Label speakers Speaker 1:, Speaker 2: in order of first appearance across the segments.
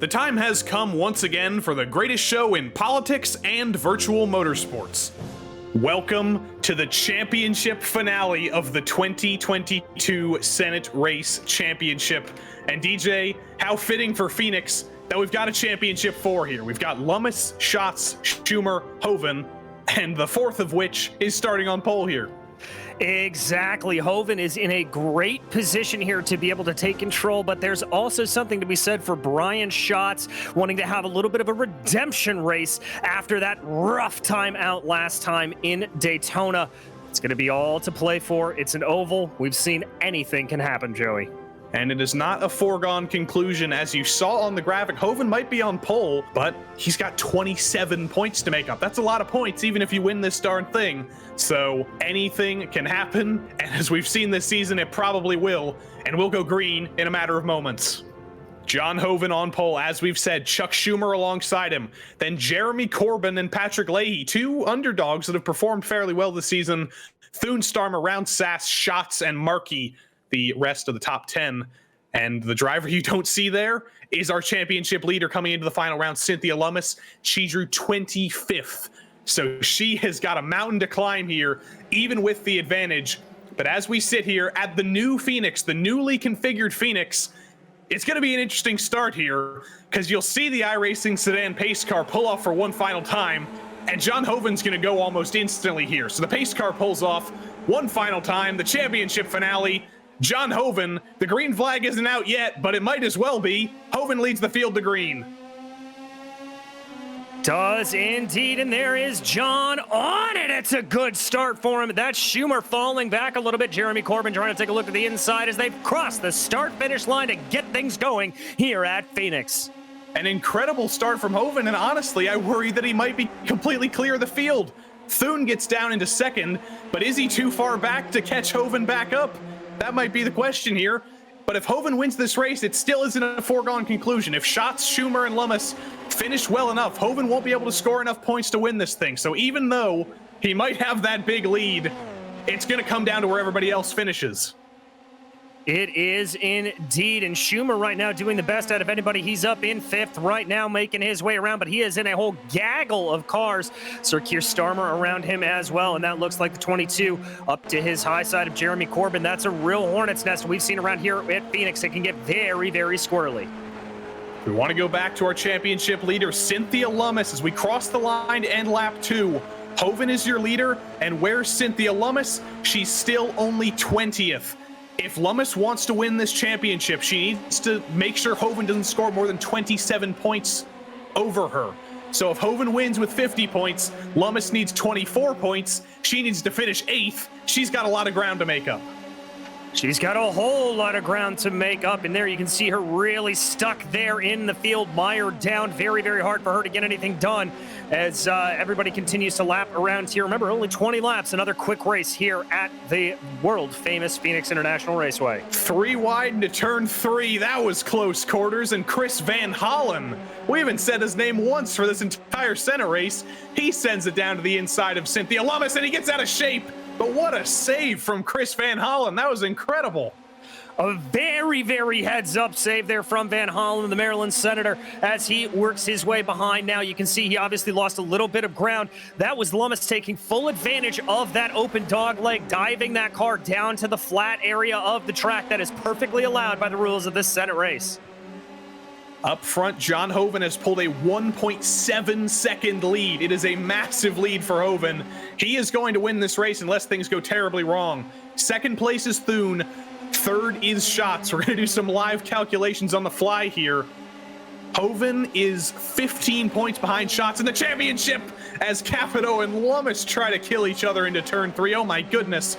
Speaker 1: The time has come once again for the greatest show in politics and virtual motorsports. Welcome to the championship finale of the 2022 Senate Race Championship. And DJ, how fitting for Phoenix that we've got a championship four here. We've got Lummis, Schatz, Schumer, Hoven, and the fourth of which is starting on pole here.
Speaker 2: Exactly. Hoven is in a great position here to be able to take control, but there's also something to be said for Brian Schatz wanting to have a little bit of a redemption race after that rough time out last time in Daytona. It's going to be all to play for. It's an oval. We've seen anything can happen, Joey.
Speaker 1: And it is not a foregone conclusion. As you saw on the graphic, Hoven might be on pole, but he's got 27 points to make up. That's a lot of points, even if you win this darn thing. So anything can happen, and as we've seen this season, it probably will, and we'll go green in a matter of moments. John Hoven on pole, as we've said, Chuck Schumer alongside him, then Jeremy Corbin and Patrick Leahy, two underdogs that have performed fairly well this season. Thune Starmer, Round Sass, Schatz, and Markey, the rest of the top 10. And the driver you don't see there is our championship leader coming into the final round, Cynthia Lummis. She drew 25th. So she has got a mountain to climb here, even with the advantage. But as we sit here at the new Phoenix, the newly configured Phoenix, it's going to be an interesting start here, because you'll see the iRacing sedan pace car pull off for one final time, and John Hoven's going to go almost instantly here. So the pace car pulls off one final time, the championship finale. John Hoven, the green flag isn't out yet, but it might as well be. Hoven leads the field to green.
Speaker 2: Does indeed, and there is John on it. It's a good start for him. That's Schumer falling back a little bit. Jeremy Corbin trying to take a look at the inside as they've crossed the start-finish line to get things going here at Phoenix.
Speaker 1: An incredible start from Hoven, and honestly, I worry that he might be completely clear of the field. Thune gets down into second, but is he too far back to catch Hoven back up? That might be the question here. But if Hoven wins this race, it still isn't a foregone conclusion. If Schatz, Schumer, and Lummis finish well enough, Hoven won't be able to score enough points to win this thing. So even though he might have that big lead, it's going to come down to where everybody else finishes.
Speaker 2: It is indeed, and Schumer right now doing the best out of anybody. He's up in fifth right now, making his way around, but he is in a whole gaggle of cars. Sir Keir Starmer around him as well, and that looks like the 22 up to his high side of Jeremy Corbin. That's a real hornet's nest we've seen around here at Phoenix. It can get very, very squirrely.
Speaker 1: We want to go back to our championship leader, Cynthia Lummis, as we cross the line to end lap 2. Hoven is your leader, and where's Cynthia Lummis? She's still only 20th. If Lummis wants to win this championship, she needs to make sure Hoven doesn't score more than 27 points over her. So if Hoven wins with 50 points, Lummis needs 24 points. She needs to finish 8th. She's got a lot of ground to make up.
Speaker 2: She's got a whole lot of ground to make up, and there you can see her really stuck there in the field, mired down. Very, very hard for her to get anything done as everybody continues to lap around here. Remember, only 20 laps, another quick race here at the world-famous Phoenix International Raceway.
Speaker 1: 3 wide into turn 3. That was close quarters, and Chris Van Hollen, we haven't said his name once for this entire Senate race. He sends it down to the inside of Cynthia Lummis, and he gets out of shape. But what a save from Chris Van Hollen. That was incredible.
Speaker 2: A very, very heads-up save there from Van Hollen, the Maryland senator, as he works his way behind. Now you can see he obviously lost a little bit of ground. That was Lummis taking full advantage of that open dog leg, diving that car down to the flat area of the track that is perfectly allowed by the rules of this Senate race.
Speaker 1: Up front, John Hoven has pulled a 1.7 second lead. It is a massive lead for Hoven. He is going to win this race unless things go terribly wrong. Second place is Thune. Third is Schatz. We're going to do some live calculations on the fly here. Hoven is 15 points behind Schatz in the championship as Capito and Lummis try to kill each other into turn 3. Oh my goodness.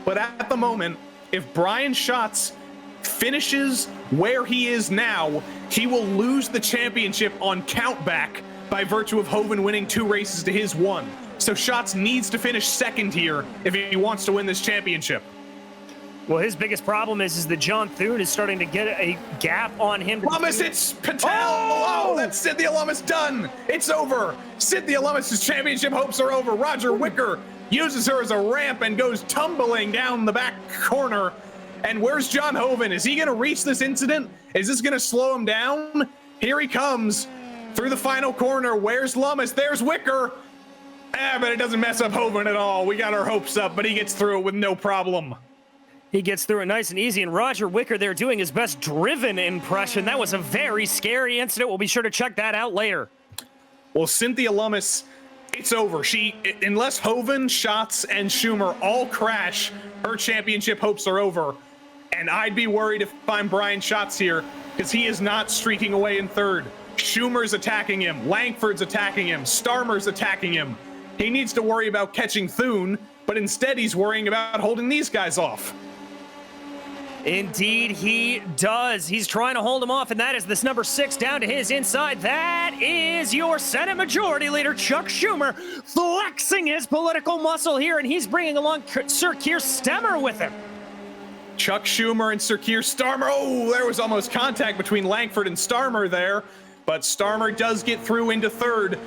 Speaker 1: But at the moment, if Brian Schatz finishes where he is now, he will lose the championship on countback by virtue of Hoven winning 2 races to his 1. So Schatz needs to finish second here if he wants to win this championship.
Speaker 2: Well, his biggest problem is that John Thune is starting to get a gap on him.
Speaker 1: Lummis, it's Patel! Oh, that's Cynthia Lummis done! It's over! Cynthia Lummis' championship hopes are over. Roger Wicker uses her as a ramp and goes tumbling down the back corner. And where's John Hoven? Is he going to reach this incident? Is this going to slow him down? Here he comes through the final corner. Where's Lummis? There's Welker. But it doesn't mess up Hoven at all. We got our hopes up, but he gets through it with no problem.
Speaker 2: He gets through it nice and easy, and Roger Welker there doing his best driven impression. That was a very scary incident. We'll be sure to check that out later.
Speaker 1: Well, Cynthia Lummis, it's over. Unless Hoven, Schatz, and Schumer all crash, her championship hopes are over. And I'd be worried if I'm Brian Schatz here, because he is not streaking away in third. Schumer's attacking him. Langford's attacking him. Starmer's attacking him. He needs to worry about catching Thune, but instead he's worrying about holding these guys off.
Speaker 2: Indeed, he does. He's trying to hold him off, and that is this number 6 down to his inside. That is your Senate Majority Leader, Chuck Schumer, flexing his political muscle here, and he's bringing along Sir Keir Starmer with him.
Speaker 1: Chuck Schumer and Sir Keir Starmer. Oh, there was almost contact between Langford and Starmer there, but Starmer does get through into third.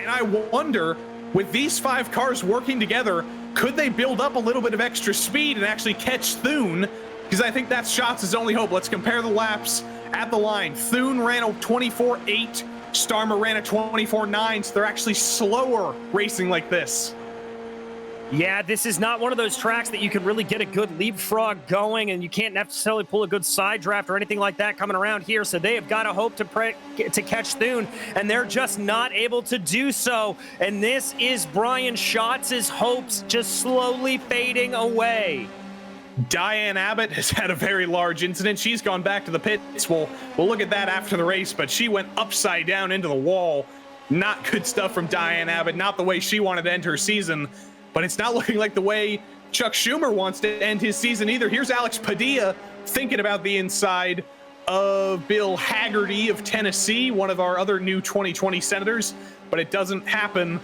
Speaker 1: And I wonder, with these 5 cars working together, could they build up a little bit of extra speed and actually catch Thune? Because I think that's Schatz' only hope. Let's compare the laps at the line. Thune ran a 24.8, Starmer ran a 24.9, so they're actually slower racing like this.
Speaker 2: Yeah, this is not one of those tracks that you can really get a good leapfrog going, and you can't necessarily pull a good side draft or anything like that coming around here, so they have got to hope to catch Thune, and they're just not able to do so. And this is Brian Schatz' hopes just slowly fading away.
Speaker 1: Diane Abbott has had a very large incident. She's gone back to the pits. We'll look at that after the race, but she went upside down into the wall. Not good stuff from Diane Abbott, not the way she wanted to end her season, but it's not looking like the way Chuck Schumer wants to end his season either. Here's Alex Padilla thinking about the inside of Bill Haggerty of Tennessee, one of our other new 2020 senators, but it doesn't happen.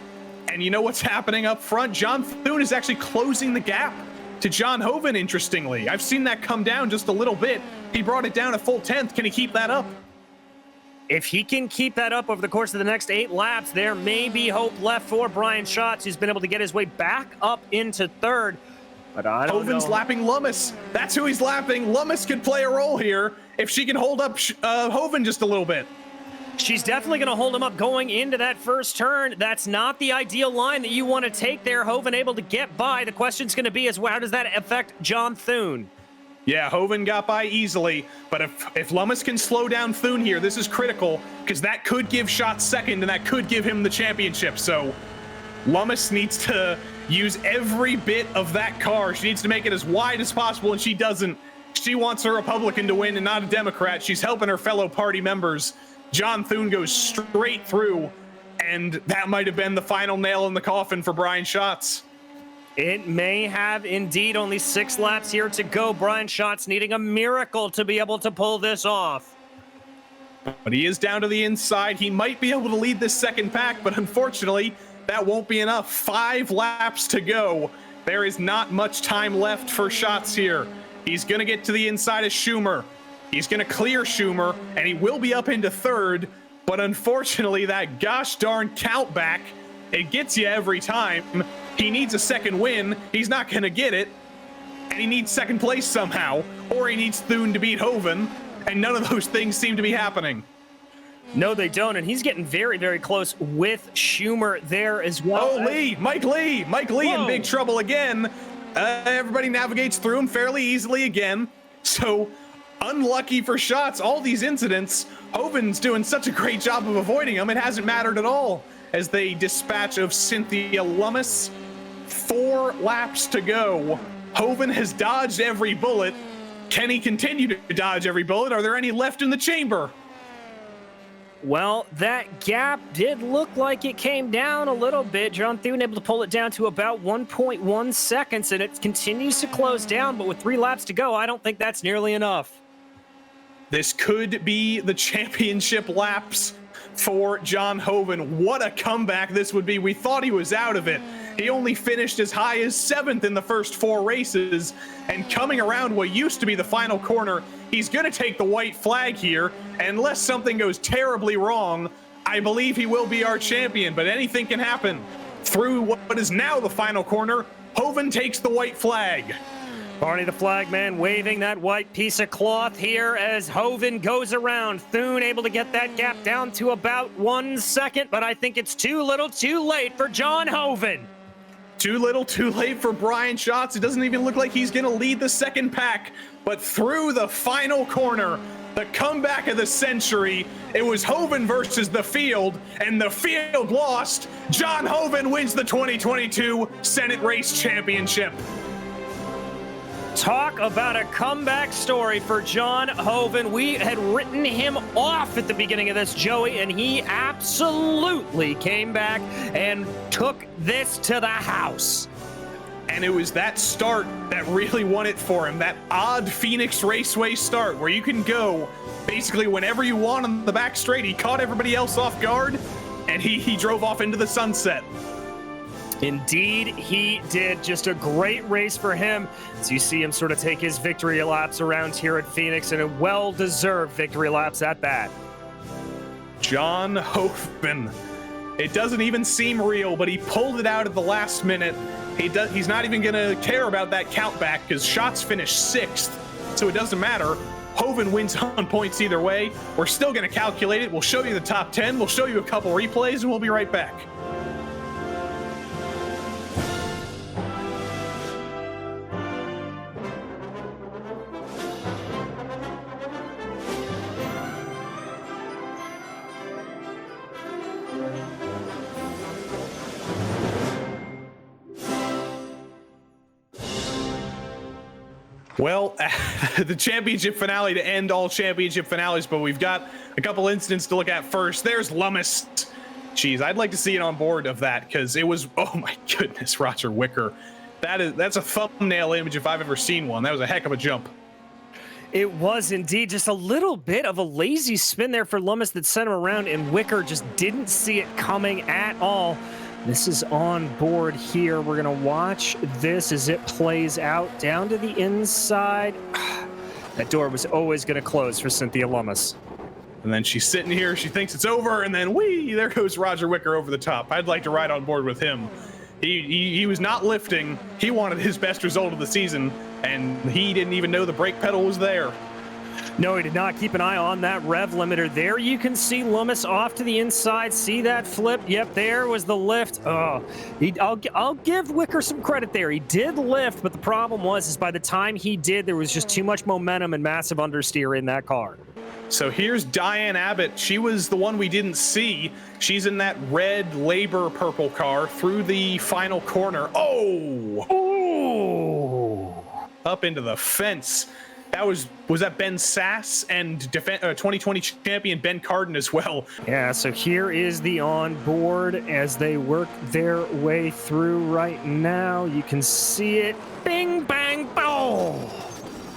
Speaker 1: And you know what's happening up front? John Thune is actually closing the gap to John Hoven, interestingly. I've seen that come down just a little bit. He brought it down a full 10th. Can he keep that up?
Speaker 2: If he can keep that up over the course of the next 8 laps, there may be hope left for Brian Schatz, who's been able to get his way back up into third. But I don't
Speaker 1: Hoven's
Speaker 2: know.
Speaker 1: lapping Lummis. That's who he's lapping. Lummis could play a role here if she can hold up Hoven just a little bit.
Speaker 2: She's definitely going to hold him up going into that first turn. That's not the ideal line that you want to take there. Hoven able to get by. The question's going to be is, well, how does that affect John Thune?
Speaker 1: Yeah, Hoven got by easily, but if Lummis can slow down Thune here, this is critical, because that could give Schatz second, and that could give him the championship. So Lummis needs to use every bit of that car. She needs to make it as wide as possible, and she doesn't. She wants a Republican to win and not a Democrat. She's helping her fellow party members. John Thune goes straight through, and that might have been the final nail in the coffin for Brian Schatz.
Speaker 2: It may have indeed. Only 6 laps here to go. Brian Schatz needing a miracle to be able to pull this off.
Speaker 1: But he is down to the inside. He might be able to lead this second pack, but unfortunately, that won't be enough. 5 laps to go. There is not much time left for Schatz here. He's going to get to the inside of Schumer. He's going to clear Schumer, and he will be up into third. But unfortunately, that gosh darn count back, it gets you every time. He needs a second win. He's not going to get it. And he needs second place somehow. Or he needs Thune to beat Hoven. And none of those things seem to be happening.
Speaker 2: No, they don't. And he's getting very, very close with Schumer there as well.
Speaker 1: Oh, Lee! Mike Lee! Mike Lee in big trouble again. Everybody navigates through him fairly easily again. So, unlucky for Schatz, all these incidents, Hoven's doing such a great job of avoiding them, it hasn't mattered at all as they dispatch of Cynthia Lummis. 4 laps to go. Hoven has dodged every bullet. Can he continue to dodge every bullet? Are there any left in the chamber?
Speaker 2: Well, that gap did look like it came down a little bit. John Thune able to pull it down to about 1.1 seconds, and it continues to close down, but with 3 laps to go, I don't think that's nearly enough.
Speaker 1: This could be the championship laps for John Hoven. What a comeback this would be. We thought he was out of it. He only finished as high as 7th in the first 4 races, and coming around what used to be the final corner, he's going to take the white flag here. Unless something goes terribly wrong, I believe he will be our champion, but anything can happen. Through what is now the final corner, Hoven takes the white flag.
Speaker 2: Barney the Flagman waving that white piece of cloth here as Hoven goes around. Thune able to get that gap down to about 1 second, but I think it's too little too late for John Hoven.
Speaker 1: Too little, too late for Brian Schatz. It doesn't even look like he's going to lead the second pack, but through the final corner, the comeback of the century, it was Hoven versus the field, and the field lost. John Hoven wins the 2022 Senate Race Championship.
Speaker 2: Talk about a comeback story for John Hoven. We had written him off at the beginning of this, Joey, and he absolutely came back and took this to the house.
Speaker 1: And it was that start that really won it for him, that odd Phoenix Raceway start where you can go basically whenever you want on the back straight. He caught everybody else off guard, and he drove off into the sunset.
Speaker 2: Indeed, he did. Just a great race for him as you see him sort of take his victory laps around here at Phoenix, and a well-deserved victory laps at that.
Speaker 1: John Hoven. It doesn't even seem real, but he pulled it out at the last minute. He's not even going to care about that count back because Schatz finished 6th, so it doesn't matter. Hoven wins on points either way. We're still going to calculate it. We'll show you the top 10. We'll show you a couple replays, and we'll be right back. Well, the championship finale to end all championship finales, but we've got a couple incidents to look at first. There's Lummis. Jeez, I'd like to see it on board of that because it was, oh my goodness, Roger Welker. That's a thumbnail image if I've ever seen one. That was a heck of a jump.
Speaker 2: It was indeed just a little bit of a lazy spin there for Lummis that sent him around, and Welker just didn't see it coming at all. This is on board here. We're going to watch this as it plays out down to the inside. That door was always going to close for Cynthia Lummis.
Speaker 1: And then she's sitting here. She thinks it's over, and then whee, there goes Roger Welker over the top. I'd like to ride on board with him. He was not lifting. He wanted his best result of the season, and he didn't even know the brake pedal was there.
Speaker 2: No, he did not keep an eye on that rev limiter. There you can see Lummis off to the inside. See that flip? Yep, there was the lift. Oh, I'll give Welker some credit there. He did lift, but the problem was by the time he did, there was just too much momentum and massive understeer in that car.
Speaker 1: So here's Diane Abbott. She was the one we didn't see. She's in that red Labor purple car through the final corner. Oh!
Speaker 2: Ooh!
Speaker 1: Up into the fence. That was that Ben Sass and 2020 champion Ben Carden as well.
Speaker 2: Yeah, so here is the onboard as they work their way through right now. You can see it. Bing, bang, boom!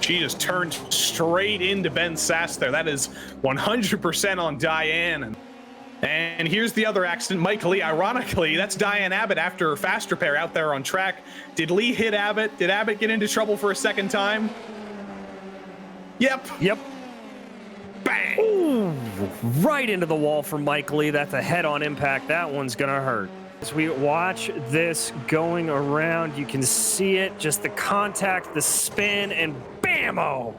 Speaker 1: She just turned straight into Ben Sass there. That is 100% on Diane. And here's the other accident. Mike Lee, ironically, that's Diane Abbott after fast repair out there on track. Did Lee hit Abbott? Did Abbott get into trouble for a second time? Yep. Bang.
Speaker 2: Ooh, right into the wall for Mike Lee. That's a head-on impact. That one's gonna hurt. As we watch this going around, you can see it, just the contact, the spin, and bam-o!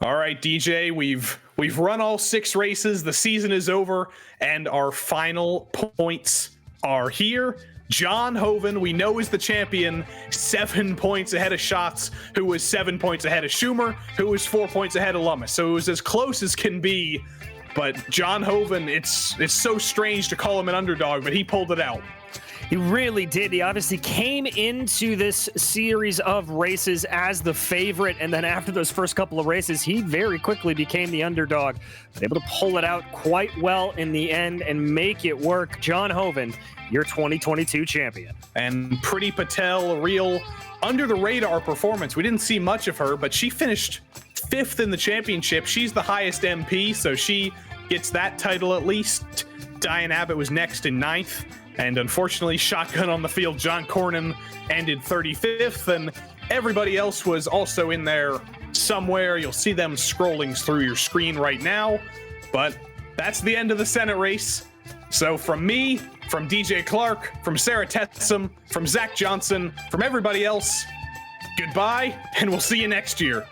Speaker 1: All right, DJ, we've run all 6 races. The season is over, and our final points are here. John Hoven, we know, is the champion, 7 points ahead of Schatz, who was 7 points ahead of Schumer, who was 4 points ahead of Lummis. So it was as close as can be. But John Hoven, it's so strange to call him an underdog, but he pulled it out.
Speaker 2: He really did. He obviously came into this series of races as the favorite, and then after those first couple of races, he very quickly became the underdog, but able to pull it out quite well in the end and make it work. John Hoven, your 2022 champion.
Speaker 1: And Priti Patel, a real under-the-radar performance. We didn't see much of her, but she finished 5th in the championship. She's the highest MP, so she gets that title at least. Diane Abbott was next in 9th. And unfortunately, shotgun on the field, John Cornyn ended 35th, and everybody else was also in there somewhere. You'll see them scrolling through your screen right now. But that's the end of the Senate race. So from me, from DJ Clark, from Sarah Tetsum, from Zach Johnson, from everybody else, goodbye, and we'll see you next year.